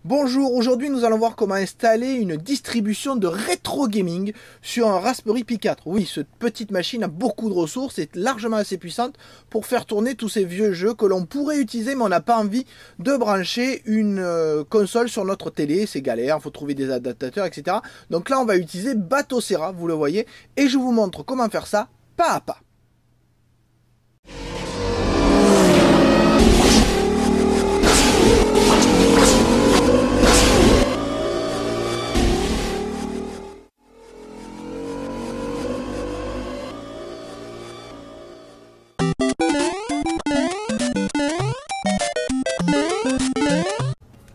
Bonjour, aujourd'hui nous allons voir comment installer une distribution de rétro gaming sur un Raspberry Pi 4. Oui, cette petite machine a beaucoup de ressources et est largement assez puissante pour faire tourner tous ces vieux jeux que l'on pourrait utiliser, mais on n'a pas envie de brancher une console sur notre télé. C'est galère, il faut trouver des adaptateurs, etc. Donc là on va utiliser Batocera, vous le voyez, et je vous montre comment faire ça pas à pas.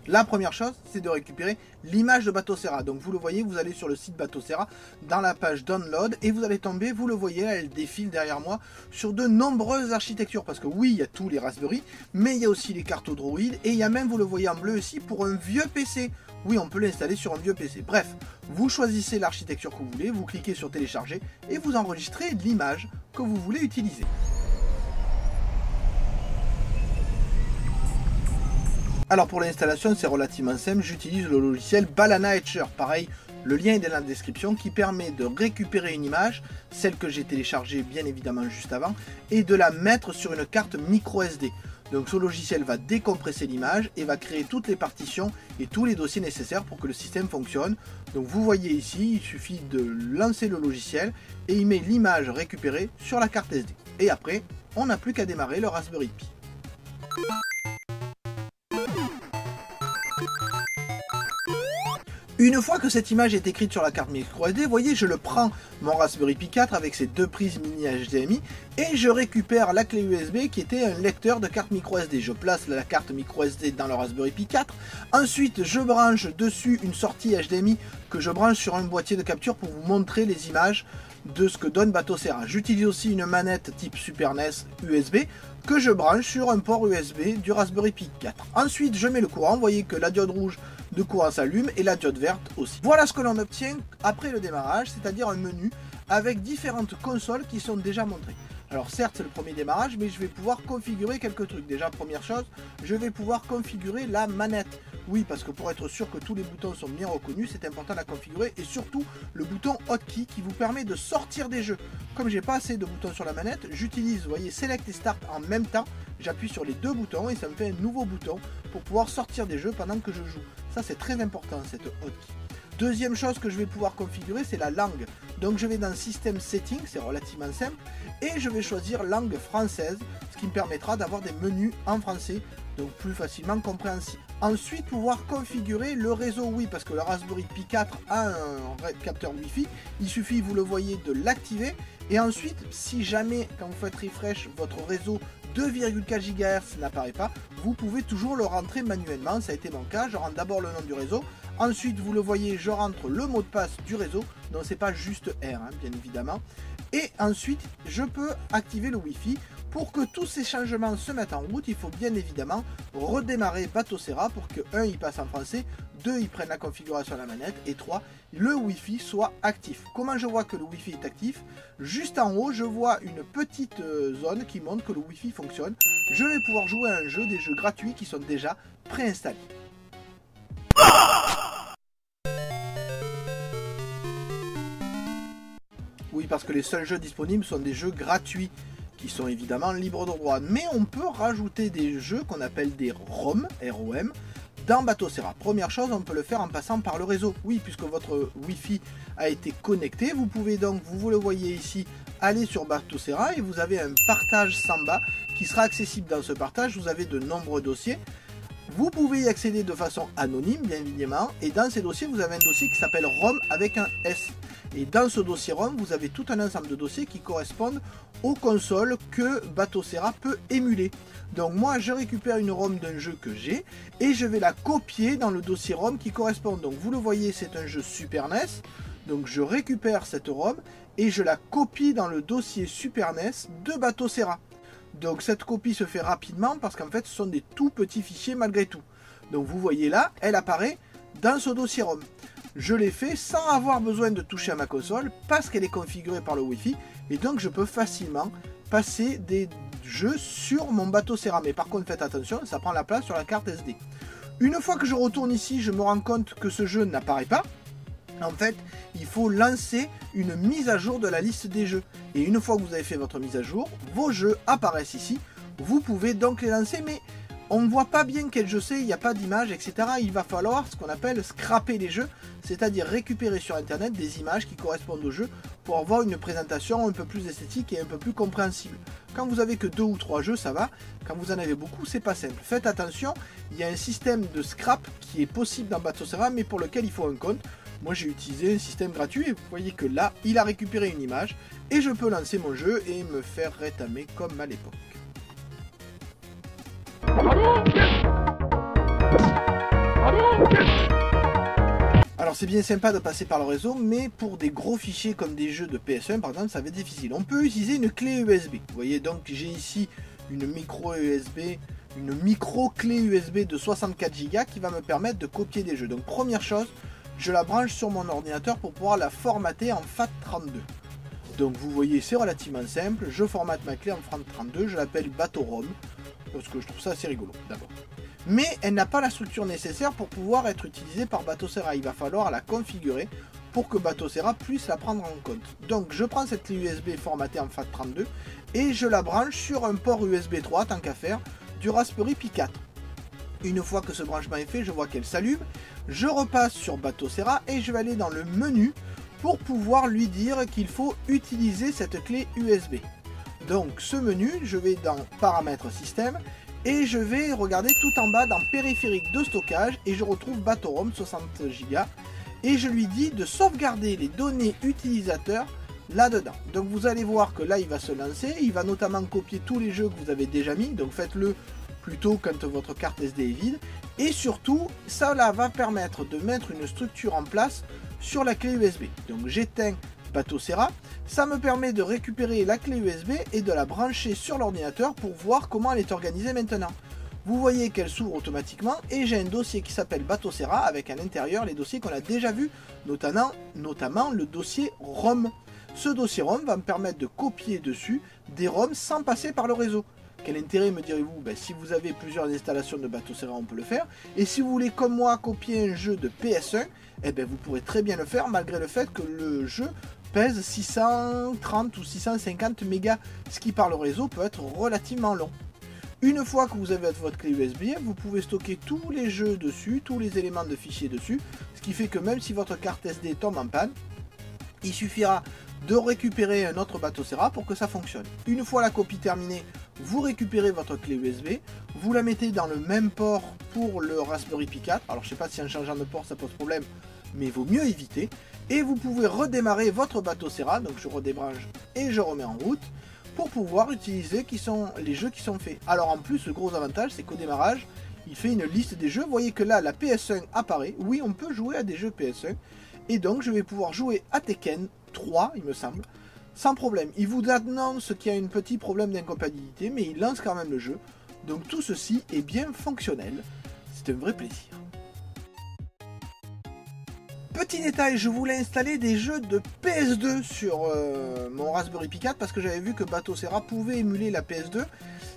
La première chose, c'est de récupérer l'image de Batocera. Donc vous le voyez, vous allez sur le site Batocera, dans la page Download, et vous allez tomber, vous le voyez, là, elle défile derrière moi, sur de nombreuses architectures. Parce que oui, il y a tous les Raspberry, mais il y a aussi les cartes Android, et il y a même, vous le voyez en bleu aussi, pour un vieux PC. Oui, on peut l'installer sur un vieux PC. Bref, vous choisissez l'architecture que vous voulez, vous cliquez sur télécharger, et vous enregistrez l'image que vous voulez utiliser. Alors pour l'installation, c'est relativement simple, j'utilise le logiciel Balana Etcher. Pareil, le lien est dans la description, qui permet de récupérer une image, celle que j'ai téléchargée bien évidemment juste avant, et de la mettre sur une carte micro SD. Donc ce logiciel va décompresser l'image et va créer toutes les partitions et tous les dossiers nécessaires pour que le système fonctionne. Donc vous voyez ici, il suffit de lancer le logiciel et il met l'image récupérée sur la carte SD. Et après, on n'a plus qu'à démarrer le Raspberry Pi. Une fois que cette image est écrite sur la carte micro SD, vous voyez, je le prends, mon Raspberry Pi 4 avec ses deux prises mini HDMI, et je récupère la clé USB qui était un lecteur de carte micro SD. Je place la carte micro SD dans le Raspberry Pi 4, ensuite je branche dessus une sortie HDMI que je branche sur un boîtier de capture pour vous montrer les images de ce que donne Batocera. J'utilise aussi une manette type Super NES USB que je branche sur un port USB du Raspberry Pi 4. Ensuite je mets le courant, vous voyez que la diode rouge de courant s'allume et la diode verte aussi. Voilà ce que l'on obtient après le démarrage, c'est-à-dire un menu avec différentes consoles qui sont déjà montrées. Alors certes c'est le premier démarrage, mais je vais pouvoir configurer quelques trucs. Déjà première chose, je vais pouvoir configurer la manette. Oui, parce que pour être sûr que tous les boutons sont bien reconnus, c'est important de la configurer, et surtout le bouton Hotkey qui vous permet de sortir des jeux. Comme j'ai pas assez de boutons sur la manette, j'utilise, vous voyez, Select et Start en même temps. J'appuie sur les deux boutons et ça me fait un nouveau bouton pour pouvoir sortir des jeux pendant que je joue. Ça c'est très important, cette Hotkey. Deuxième chose que je vais pouvoir configurer, c'est la langue. Donc je vais dans System Settings, c'est relativement simple, et je vais choisir langue française, ce qui me permettra d'avoir des menus en français, donc plus facilement compréhensible. Ensuite, pouvoir configurer le réseau, oui, parce que le Raspberry Pi 4 a un capteur Wi-Fi, il suffit, vous le voyez, de l'activer, et ensuite, si jamais, quand vous faites refresh, votre réseau 2,4 GHz n'apparaît pas, vous pouvez toujours le rentrer manuellement, ça a été mon cas. Je rentre d'abord le nom du réseau, ensuite vous le voyez, je rentre le mot de passe du réseau, donc c'est pas juste R, hein, bien évidemment, et ensuite je peux activer le Wi-Fi. Pour que tous ces changements se mettent en route, il faut bien évidemment redémarrer Batocera pour que 1 il passe en français, 2 il prenne la configuration de la manette, et 3 le Wi-Fi soit actif. Comment je vois que le Wi-Fi est actif? Juste en haut, je vois une petite zone qui montre que le Wi-Fi fonctionne. Je vais pouvoir jouer à un jeu, des jeux gratuits qui sont déjà préinstallés. Oui, parce que les seuls jeux disponibles sont des jeux gratuits, qui sont évidemment libres de droit. Mais on peut rajouter des jeux qu'on appelle des ROM, R-O-M, dans Batocera. Première chose, on peut le faire en passant par le réseau. Oui, puisque votre Wi-Fi a été connecté, vous pouvez donc, vous le voyez ici, aller sur Batocera et vous avez un partage Samba qui sera accessible. Dans ce partage, vous avez de nombreux dossiers. Vous pouvez y accéder de façon anonyme, bien évidemment, et dans ces dossiers, vous avez un dossier qui s'appelle ROM avec un S. Et dans ce dossier ROM, vous avez tout un ensemble de dossiers qui correspondent aux consoles que Batocera peut émuler. Donc moi, je récupère une ROM d'un jeu que j'ai, et je vais la copier dans le dossier ROM qui correspond. Donc vous le voyez, c'est un jeu Super NES, donc je récupère cette ROM, et je la copie dans le dossier Super NES de Batocera. Donc cette copie se fait rapidement parce qu'en fait ce sont des tout petits fichiers malgré tout. Donc vous voyez là, elle apparaît dans ce dossier ROM. Je l'ai fait sans avoir besoin de toucher à ma console parce qu'elle est configurée par le Wi-Fi, et donc je peux facilement passer des jeux sur mon Batocera. Mais par contre faites attention, ça prend la place sur la carte SD. Une fois que je retourne ici, je me rends compte que ce jeu n'apparaît pas. En fait, il faut lancer une mise à jour de la liste des jeux. Et une fois que vous avez fait votre mise à jour, vos jeux apparaissent ici. Vous pouvez donc les lancer, mais on ne voit pas bien quel jeu c'est, il n'y a pas d'image, etc. Il va falloir ce qu'on appelle scraper les jeux, c'est-à-dire récupérer sur internet des images qui correspondent au jeu pour avoir une présentation un peu plus esthétique et un peu plus compréhensible. Quand vous avez que 2 ou 3 jeux, ça va. Quand vous en avez beaucoup, c'est pas simple. Faites attention, il y a un système de scrap qui est possible dans Batocera, mais pour lequel il faut un compte. Moi j'ai utilisé un système gratuit et vous voyez que là, il a récupéré une image et je peux lancer mon jeu et me faire rétamer comme à l'époque. Alors c'est bien sympa de passer par le réseau, mais pour des gros fichiers comme des jeux de PS1 par exemple, ça va être difficile. On peut utiliser une clé USB. Vous voyez donc j'ai ici une micro clé USB de 64 Go qui va me permettre de copier des jeux. Donc première chose, je la branche sur mon ordinateur pour pouvoir la formater en FAT32. Donc vous voyez c'est relativement simple, je formate ma clé en FAT32, je l'appelle BatoROM, parce que je trouve ça assez rigolo d'abord. Mais elle n'a pas la structure nécessaire pour pouvoir être utilisée par Batocera. Il va falloir la configurer pour que Batocera puisse la prendre en compte. Donc je prends cette clé USB formatée en FAT32 et je la branche sur un port USB 3, tant qu'à faire, du Raspberry Pi 4. Une fois que ce branchement est fait, je vois qu'elle s'allume. Je repasse sur Batocera et je vais aller dans le menu pour pouvoir lui dire qu'il faut utiliser cette clé USB. Donc ce menu, je vais dans Paramètres Système et je vais regarder tout en bas dans Périphérique de stockage et je retrouve BatoROM 60 Go et je lui dis de sauvegarder les données utilisateurs là-dedans. Donc vous allez voir que là il va se lancer, il va notamment copier tous les jeux que vous avez déjà mis, donc faites-le plutôt quand votre carte SD est vide. Et surtout, ça là, va permettre de mettre une structure en place sur la clé USB. Donc j'éteins Batocera, ça me permet de récupérer la clé USB et de la brancher sur l'ordinateur pour voir comment elle est organisée maintenant. Vous voyez qu'elle s'ouvre automatiquement et j'ai un dossier qui s'appelle Batocera avec à l'intérieur les dossiers qu'on a déjà vus, notamment le dossier ROM. Ce dossier ROM va me permettre de copier dessus des ROM sans passer par le réseau. Quel intérêt, me direz-vous? Si vous avez plusieurs installations de Batocera, on peut le faire. Et si vous voulez, comme moi, copier un jeu de PS1, vous pourrez très bien le faire, malgré le fait que le jeu pèse 630 ou 650 mégas, ce qui par le réseau peut être relativement long. Une fois que vous avez votre clé USB, vous pouvez stocker tous les jeux dessus, tous les éléments de fichiers dessus, ce qui fait que même si votre carte SD tombe en panne, il suffira de récupérer un autre Batocera pour que ça fonctionne. Une fois la copie terminée, vous récupérez votre clé USB, vous la mettez dans le même port pour le Raspberry Pi 4. Alors je sais pas si en changeant de port ça pose problème, mais il vaut mieux éviter. Et vous pouvez redémarrer votre Batocera, donc je redébranche et je remets en route, pour pouvoir utiliser les jeux qui sont faits. Alors en plus, le gros avantage, c'est qu'au démarrage, il fait une liste des jeux. Vous voyez que là, la PS1 apparaît. Oui, on peut jouer à des jeux PS1. Et donc, je vais pouvoir jouer à Tekken 3, il me semble, sans problème. Il vous annonce qu'il y a un petit problème d'incompatibilité, mais il lance quand même le jeu. Donc tout ceci est bien fonctionnel. C'est un vrai plaisir. Petit détail, je voulais installer des jeux de PS2 sur mon Raspberry Pi 4 parce que j'avais vu que Batocera pouvait émuler la PS2.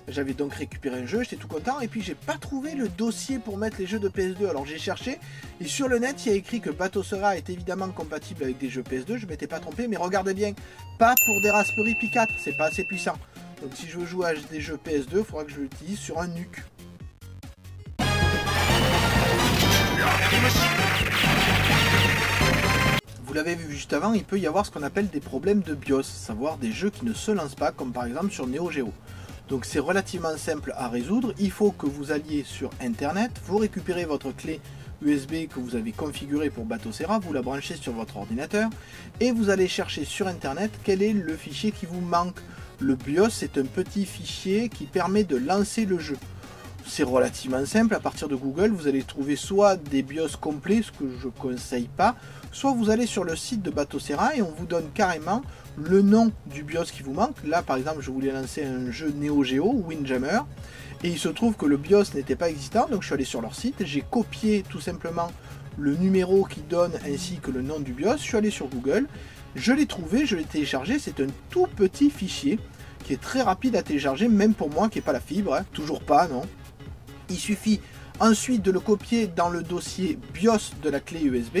J'avais donc récupéré un jeu, j'étais tout content, et puis j'ai pas trouvé le dossier pour mettre les jeux de PS2. Alors j'ai cherché, et sur le net il y a écrit que Batocera est évidemment compatible avec des jeux PS2, je m'étais pas trompé, mais regardez bien, pas pour des Raspberry Pi 4, c'est pas assez puissant. Donc si je veux jouer à des jeux PS2, il faudra que je l'utilise sur un NUC. Vous l'avez vu juste avant, il peut y avoir ce qu'on appelle des problèmes de BIOS, savoir des jeux qui ne se lancent pas, comme par exemple sur Neo Geo. Donc c'est relativement simple à résoudre, il faut que vous alliez sur internet, vous récupérez votre clé USB que vous avez configurée pour Batocera, vous la branchez sur votre ordinateur, et vous allez chercher sur internet quel est le fichier qui vous manque. Le BIOS, c'est un petit fichier qui permet de lancer le jeu. C'est relativement simple, à partir de Google, vous allez trouver soit des BIOS complets, ce que je ne conseille pas, soit vous allez sur le site de Batocera et on vous donne carrément le nom du BIOS qui vous manque. Là par exemple je voulais lancer un jeu Neo Geo, Windjammer, et il se trouve que le BIOS n'était pas existant, donc je suis allé sur leur site, j'ai copié tout simplement le numéro qui donne ainsi que le nom du BIOS, je suis allé sur Google, je l'ai trouvé, je l'ai téléchargé, c'est un tout petit fichier qui est très rapide à télécharger, même pour moi qui n'ai pas la fibre, toujours pas, non. Il suffit Ensuite, de le copier dans le dossier BIOS de la clé USB.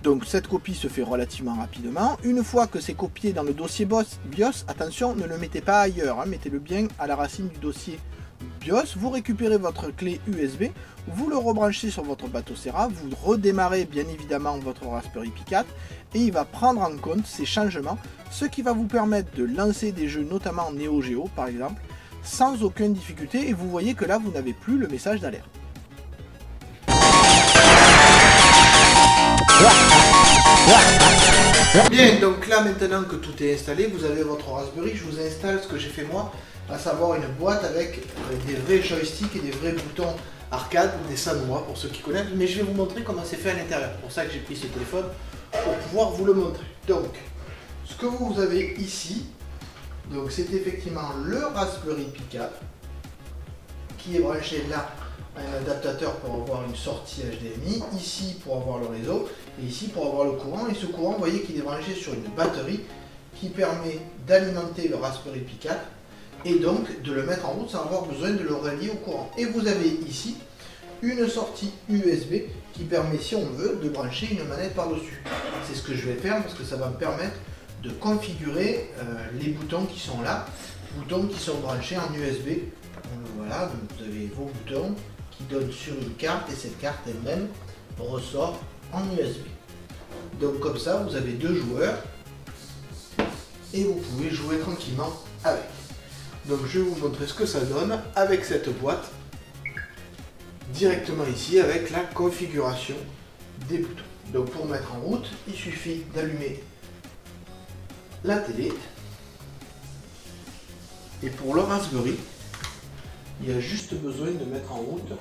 Donc cette copie se fait relativement rapidement. Une fois que c'est copié dans le dossier BIOS, attention, ne le mettez pas ailleurs, hein, mettez-le bien à la racine du dossier BIOS. Vous récupérez votre clé USB, vous le rebranchez sur votre bateau Serra, vous redémarrez bien évidemment votre Raspberry Pi 4 et il va prendre en compte ces changements, ce qui va vous permettre de lancer des jeux, notamment Neo Geo par exemple, sans aucune difficulté. Et vous voyez que là, vous n'avez plus le message d'alerte. Bien, donc là maintenant que tout est installé, vous avez votre Raspberry, je vous installe ce que j'ai fait moi, à savoir une boîte avec des vrais joysticks et des vrais boutons arcade, des Sanwa pour ceux qui connaissent, mais je vais vous montrer comment c'est fait à l'intérieur. C'est pour ça que j'ai pris ce téléphone, pour pouvoir vous le montrer. Donc, ce que vous avez ici, donc c'est effectivement le Raspberry Pi 4 qui est branché là, un adaptateur pour avoir une sortie HDMI, ici pour avoir le réseau, et ici pour avoir le courant. Et ce courant, vous voyez qu'il est branché sur une batterie qui permet d'alimenter le Raspberry Pi 4 et donc de le mettre en route sans avoir besoin de le relier au courant. Et vous avez ici une sortie USB qui permet, si on veut, de brancher une manette par-dessus. C'est ce que je vais faire parce que ça va me permettre de configurer les boutons qui sont là, boutons qui sont branchés en USB. Donc, voilà, donc vous avez vos boutons qui donnent sur une carte et cette carte elle-même ressort en USB. Donc comme ça, vous avez deux joueurs et vous pouvez jouer tranquillement avec. Donc je vais vous montrer ce que ça donne avec cette boîte directement ici avec la configuration des boutons. Donc pour mettre en route, il suffit d'allumer la télé et pour le Raspberry, il y a juste besoin de mettre en route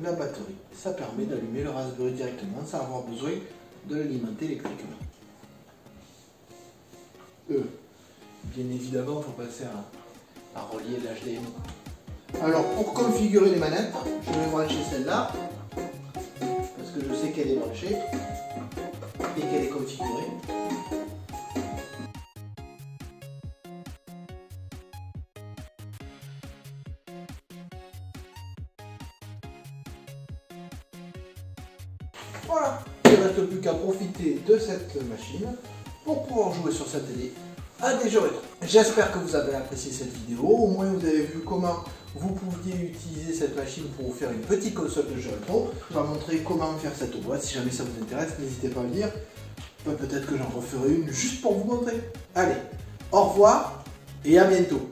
la batterie. Ça permet d'allumer le Raspberry directement sans avoir besoin de l'alimenter électriquement. Bien évidemment, il faut passer à relier l'HDMI. Alors pour configurer les manettes, je vais brancher celle-là parce que je sais qu'elle est branchée et qu'elle est configurée. Voilà, il ne reste plus qu'à profiter de cette machine pour pouvoir jouer sur sa télé à des jeux rétro. J'espère que vous avez apprécié cette vidéo, au moins vous avez vu comment vous pouviez utiliser cette machine pour vous faire une petite console de jeux rétro. Je vais vous montrer comment faire cette boîte, si jamais ça vous intéresse, n'hésitez pas à me dire. Peut-être que j'en referai une juste pour vous montrer. Allez, au revoir et à bientôt.